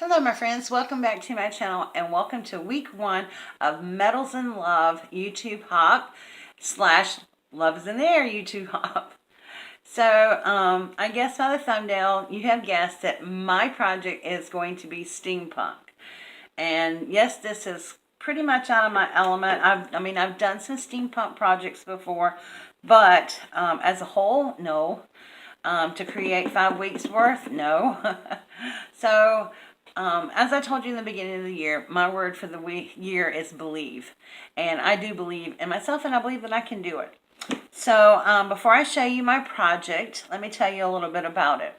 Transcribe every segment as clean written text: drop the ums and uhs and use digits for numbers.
Hello my friends, welcome back to my channel and welcome to week 1 of Metals in Love YouTube Hop slash Love is in the Air YouTube Hop. So I guess by the thumbnail you have guessed that my project is going to be steampunk. And yes, this is pretty much out of my element. I've done some steampunk projects before, but as a whole, no. To create 5 weeks worth, no. So as I told you in the beginning of the year, my word for the year is believe. And I do believe in myself, and I believe that I can do it. So before I show you my project, let me tell you a little bit about it.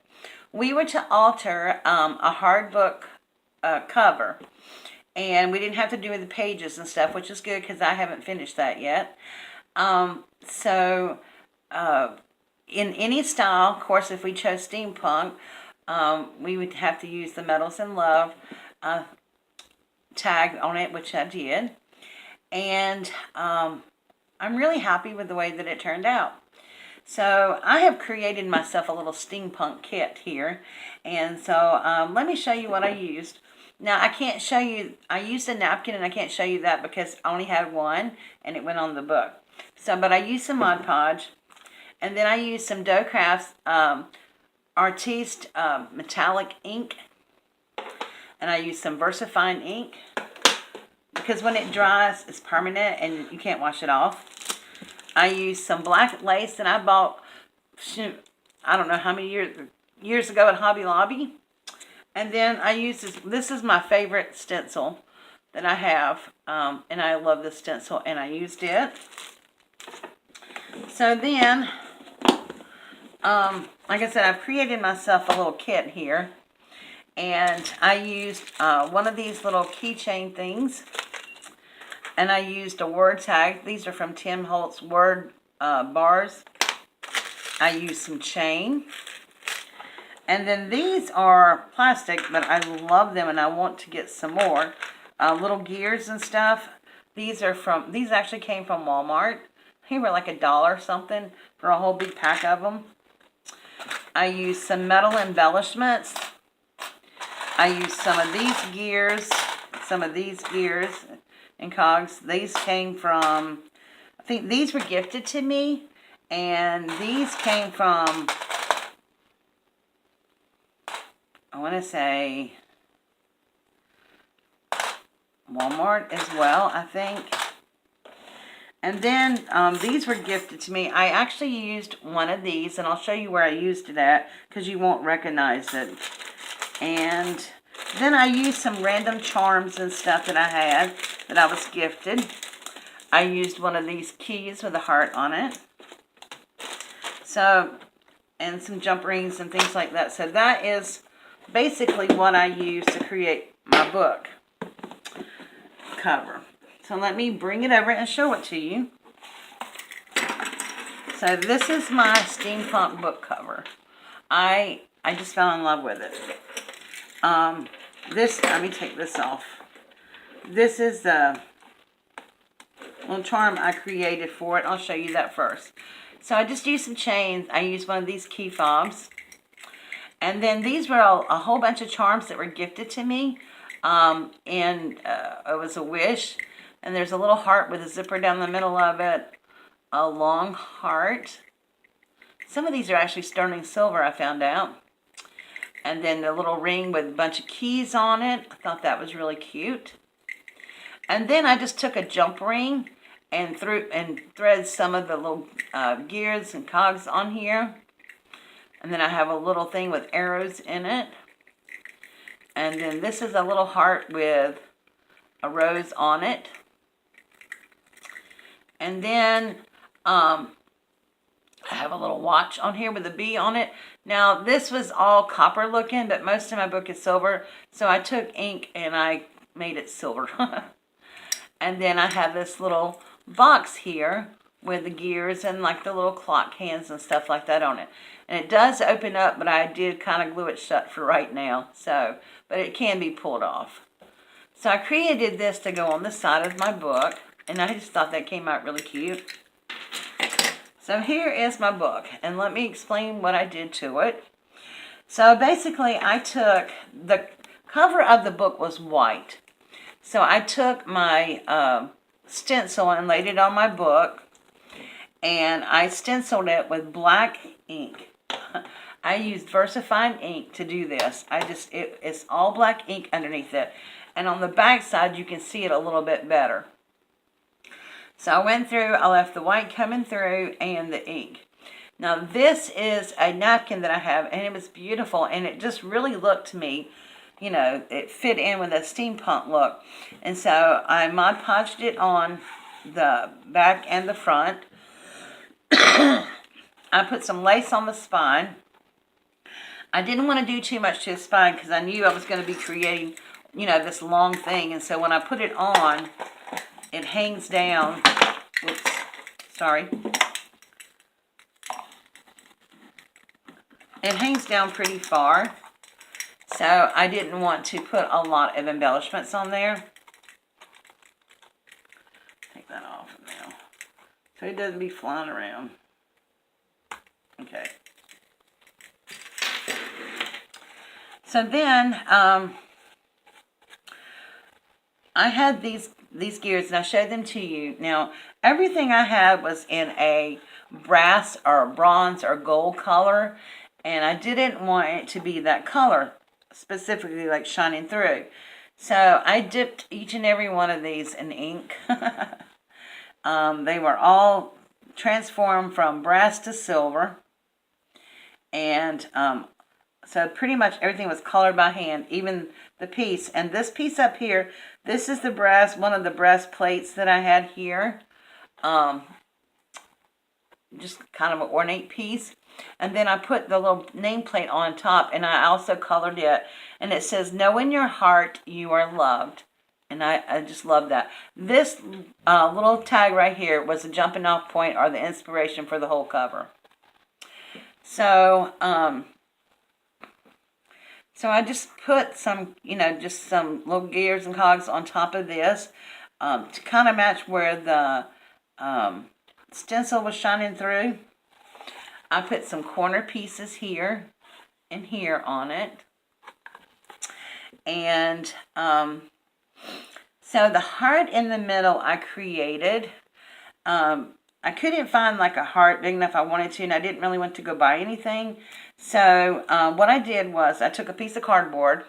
We were to alter a hard book cover. And we didn't have to do the pages and stuff, which is good because I haven't finished that yet. In any style, of course, if we chose steampunk, we would have to use the Metals in Love tag on it, which I did. And I'm really happy with the way that it turned out. So I have created myself a little steampunk kit here. And so let me show you what I used. Now, I can't show you, I used a napkin and I can't show you that because I only had one and it went on the book. So, but I used some Mod Podge. And then I used some Dough Crafts Artiste metallic ink, and I used some VersaFine ink because when it dries it's permanent and you can't wash it off. I used some black lace that I bought, I don't know how many years ago at Hobby Lobby. And then I used this is my favorite stencil that I have, and I love this stencil, and I used it. So then like I said, I've created myself a little kit here, and I used one of these little keychain things, and I used a word tag. These are from Tim Holtz word bars. I used some chain, and then these are plastic, but I love them and I want to get some more little gears and stuff. These actually came from Walmart. They were like $1 something for a whole big pack of them. I used some metal embellishments. I used some of these gears and cogs. These came from, I think these were gifted to me, and these came from, I want to say, Walmart as well, I think. And then these were gifted to me. I actually used one of these, and I'll show you where I used it at because you won't recognize it. And then I used some random charms and stuff that I had that I was gifted. I used one of these keys with a heart on it. So, and some jump rings and things like that. So that is basically what I used to create my book cover. So let me bring it over and show it to you. So this is my steampunk book cover. I just fell in love with it. Let me take this off. This is the little charm I created for it. I'll show you that first. So I just used some chains. I used one of these key fobs. And then these were a whole bunch of charms that were gifted to me. It was a wish. And there's a little heart with a zipper down the middle of it. A long heart. Some of these are actually sterling silver, I found out. And then a little ring with a bunch of keys on it. I thought that was really cute. And then I just took a jump ring and thread some of the little gears and cogs on here. And then I have a little thing with arrows in it. And then this is a little heart with a rose on it. And then I have a little watch on here with a bee on it. Now, this was all copper looking, but most of my book is silver. So I took ink and I made it silver. And then I have this little box here with the gears and like the little clock hands and stuff like that on it. And it does open up, but I did kind of glue it shut for right now. So, but it can be pulled off. So I created this to go on the side of my book. And I just thought that came out really cute. So here is my book. And let me explain what I did to it. So basically I took the cover of the book was white. So I took my stencil and laid it on my book, and I stenciled it with black ink. I used VersaFine ink to do this. It's all black ink underneath it. And on the back side, you can see it a little bit better. So I went through, I left the white coming through and the ink. Now this is a napkin that I have, and it was beautiful, and it just really looked to me, you know, it fit in with a steampunk look. And so I Mod Podged it on the back and the front. I put some lace on the spine. I didn't want to do too much to the spine because I knew I was going to be creating, you know, this long thing. And so when I put it on, it hangs down. Oops, sorry. It hangs down pretty far. So I didn't want to put a lot of embellishments on there. Take that off now, so it doesn't be flying around. Okay. So then I had these gears, and I showed them to you. Now everything I had was in a brass or bronze or gold color, and I didn't want it to be that color, specifically like shining through. So I dipped each and every one of these in ink. They were all transformed from brass to silver. And so pretty much everything was colored by hand, even the piece. And this piece up here, this is the brass, one of the brass plates that I had here. Just kind of an ornate piece. And then I put the little nameplate on top, and I also colored it. And it says, "Know in your heart you are loved." And I just love that. This little tag right here was the jumping off point or the inspiration for the whole cover. So, so I just put some, you know, just some little gears and cogs on top of this to kind of match where the stencil was shining through. I put some corner pieces here and here on it. And so the heart in the middle I created. I couldn't find like a heart big enough I wanted to, and I didn't really want to go buy anything. So what I did was I took a piece of cardboard,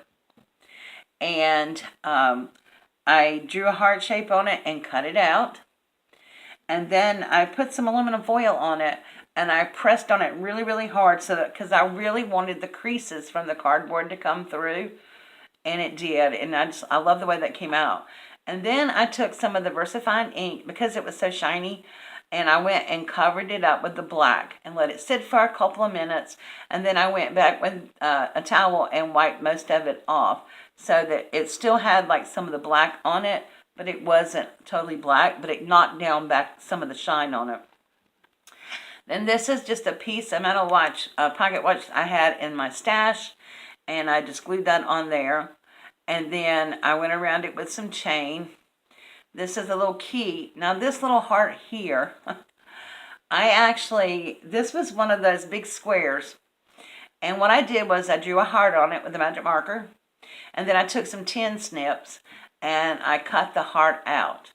and I drew a heart shape on it and cut it out. And then I put some aluminum foil on it, and I pressed on it really, really hard, so that, because I really wanted the creases from the cardboard to come through, and it did. And I love the way that came out. And then I took some of the VersaFine ink, because it was so shiny, and I went and covered it up with the black and let it sit for a couple of minutes. And then I went back with a towel and wiped most of it off, so that it still had like some of the black on it, but it wasn't totally black, but it knocked down back some of the shine on it. Then this is just a piece of metal watch, a pocket watch I had in my stash, and I just glued that on there. And then I went around it with some chain. This is a little key. Now this little heart here, this was one of those big squares. And what I did was I drew a heart on it with a magic marker. And then I took some tin snips and I cut the heart out,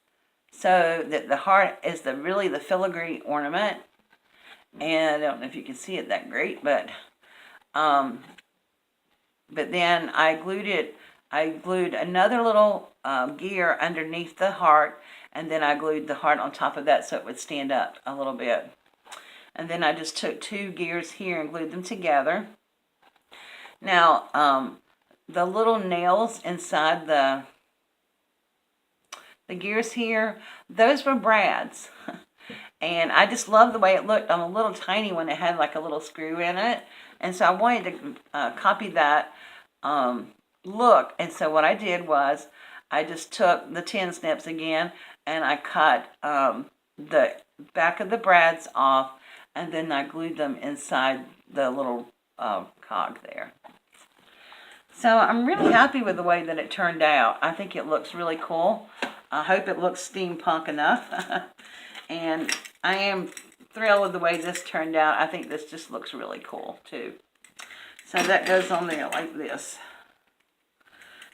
so that the heart is really the filigree ornament. And I don't know if you can see it that great, but then I glued another little gear underneath the heart, and then I glued the heart on top of that so it would stand up a little bit. And then I just took two gears here and glued them together. Now, the little nails inside the gears here, those were brads. And I just love the way it looked on a little tiny one. It had like a little screw in it. And so I wanted to copy that look. And so what I did was I just took the tin snips again, and I cut the back of the brads off, and then I glued them inside the little cog there. So I'm really happy with the way that it turned out. I think it looks really cool. I hope it looks steampunk enough. And I am thrilled with the way this turned out. I think this just looks really cool too. So that goes on there like this.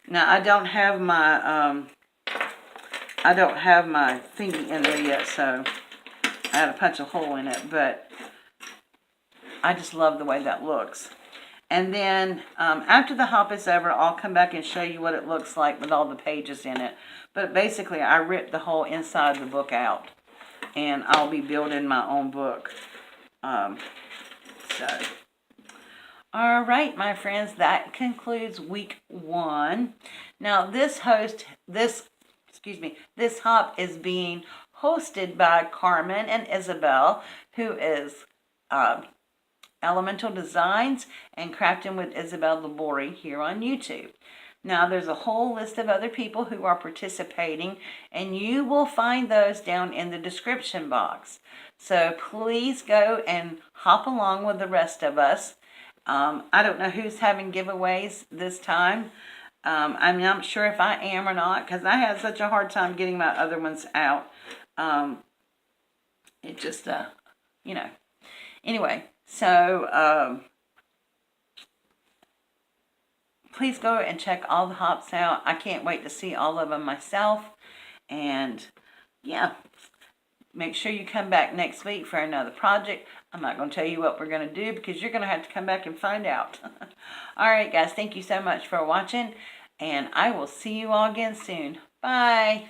Now, I don't have my thingy in there yet, so I had to punch a hole in it, but I just love the way that looks. And then after the hop is over, I'll come back and show you what it looks like with all the pages in it. But basically, I ripped the whole inside of the book out, and I'll be building my own book. So, all right, my friends, that concludes week 1. Now, this hop is being hosted by Carmen and Isabel, who is Elemental Designs and Crafting with Isabel the Bori here on YouTube. Now, there's a whole list of other people who are participating, and you will find those down in the description box. So please go and hop along with the rest of us. I don't know who's having giveaways this time. I'm not sure if I am or not, because I had such a hard time getting my other ones out. It just, Anyway, so please go and check all the hops out. I can't wait to see all of them myself. And yeah, make sure you come back next week for another project. I'm not going to tell you what we're going to do because you're going to have to come back and find out. All right, guys, thank you so much for watching. And I will see you all again soon. Bye.